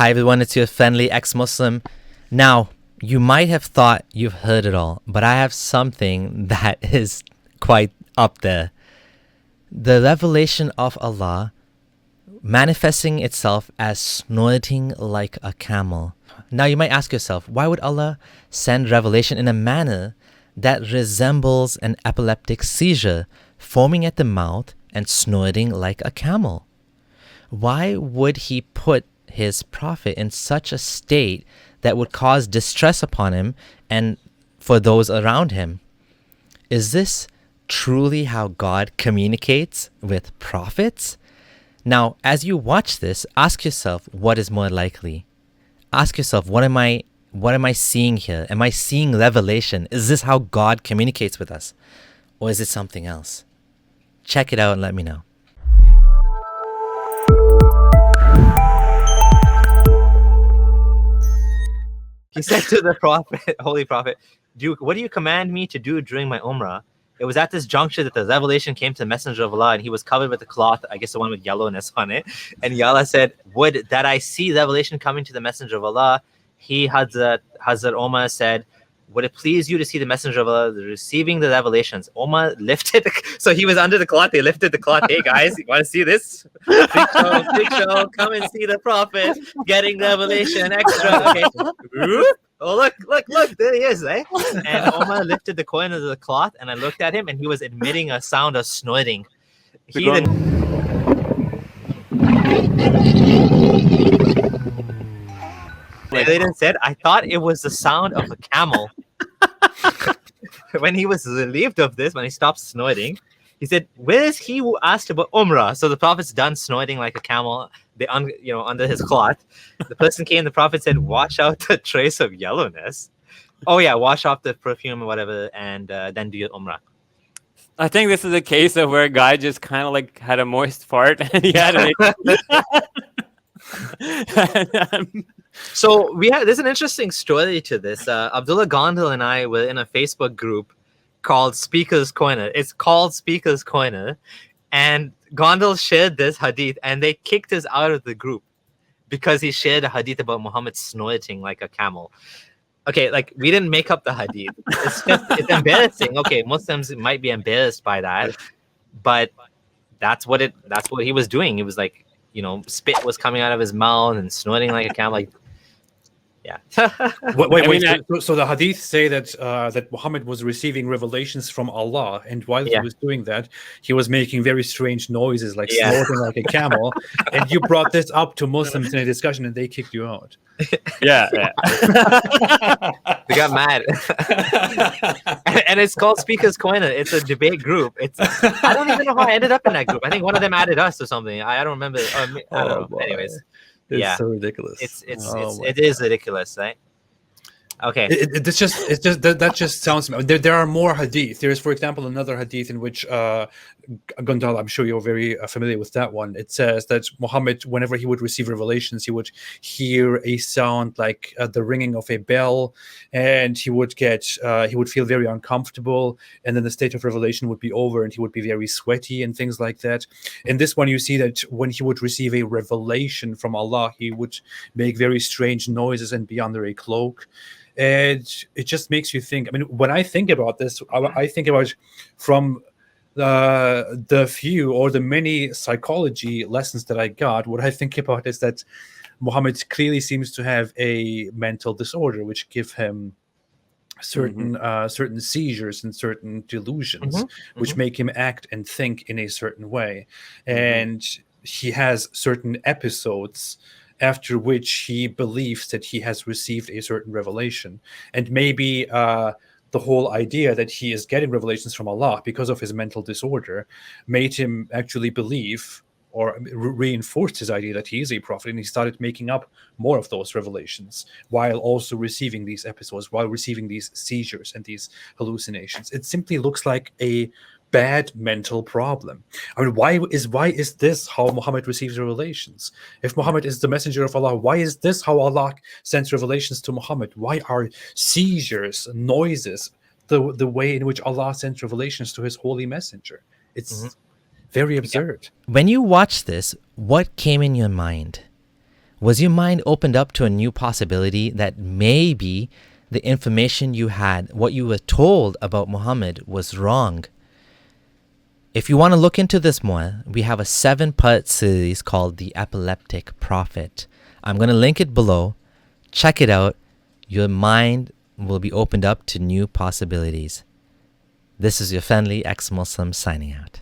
Hi everyone, it's your friendly ex-Muslim. Now, you might have thought you've heard it all, but I have something that is quite up there. The revelation of Allah manifesting itself as snorting like a camel. Now you might ask yourself, why would Allah send revelation in a manner that resembles an epileptic seizure, foaming at the mouth and snorting like a camel? Why would he put his prophet in such a state that would cause distress upon him and for those around him? Is this truly how God communicates with prophets? Now, as you watch this, ask yourself, what is more likely? Ask yourself, what am I seeing here? Am I seeing revelation? Is this how God communicates with us? Or is it something else? Check it out and let me know. He said to the prophet, holy prophet, what do you command me to do during my umrah? It was at this juncture that the revelation came to the messenger of Allah, and he was covered with a cloth, I guess the one with yellowness on it. And Allah said, would that I see revelation coming to the messenger of Allah? Hazrat Omar said, would it please you to see the messenger of Allah receiving the revelations? Omar lifted, so he was under the cloth. They lifted the cloth. Hey guys, you want to see this? Big show, come and see the prophet getting revelation extra. Okay. Oh, look, there he is, eh? And Omar lifted the corner of the cloth, and I looked at him, and he was emitting a sound of snorting. They didn't said, I thought it was the sound of a camel. When he was relieved of this, when he stopped snorting, he said, where is he who asked about Umrah? So the prophet's done snorting like a camel, under his cloth. The person came, the prophet said, wash out the trace of yellowness. Oh yeah, wash off the perfume or whatever, and then do your Umrah. I think this is a case of where a guy just kind of like had a moist fart and he had So there's an interesting story to this. Abdullah Gondal and I were in a Facebook group called Speaker's Corner. It's called Speaker's Corner, and Gondal shared this hadith, and they kicked us out of the group because he shared a hadith about Muhammad snorting like a camel. Okay, like we didn't make up the hadith. It's embarrassing. Okay, Muslims might be embarrassed by that, but that's what he was doing. He was like, spit was coming out of his mouth and snorting like a camel. Like, yeah. Wait. So the hadith say that Muhammad was receiving revelations from Allah, and while he was doing that, he was making very strange noises, like snorting like a camel. And you brought this up to Muslims in a discussion, and they kicked you out. Yeah. They got mad. And it's called Speaker's Corner. It's a debate group. I don't even know how I ended up in that group. I think one of them added us or something. I don't remember. I don't know. Anyways. It's so ridiculous. It is ridiculous, right? Okay. That just sounds. There are more hadith. There is, for example, another hadith in which Gondal, I'm sure you're very familiar with that one. It says that Muhammad, whenever he would receive revelations, he would hear a sound like the ringing of a bell, and he would feel very uncomfortable, and then the state of revelation would be over, and he would be very sweaty and things like that. In this one, you see that when he would receive a revelation from Allah, he would make very strange noises and be under a cloak. And it just makes you think. I mean, when I think about this, I think about from the few or the many psychology lessons that I got. What I think about is that Muhammad clearly seems to have a mental disorder, which give him certain seizures and certain delusions, which make him act and think in a certain way. And he has certain episodes after which he believes that he has received a certain revelation. And maybe the whole idea that he is getting revelations from Allah because of his mental disorder made him actually believe or reinforced his idea that he is a prophet, and he started making up more of those revelations while also receiving these episodes, while receiving these seizures and these hallucinations. It simply looks like a bad mental problem. I mean, why is this how Muhammad receives revelations? If Muhammad is the messenger of Allah, why is this how Allah sends revelations to Muhammad? Why are seizures, noises, the way in which Allah sends revelations to his holy messenger? It's very absurd. When you watch this, what came in your mind? Was your mind opened up to a new possibility that maybe the information you had, what you were told about Muhammad, was wrong? If you want to look into this more, we have a 7-part series called The Epileptic Prophet. I'm going to link it below. Check it out. Your mind will be opened up to new possibilities. This is your friendly ex-Muslim signing out.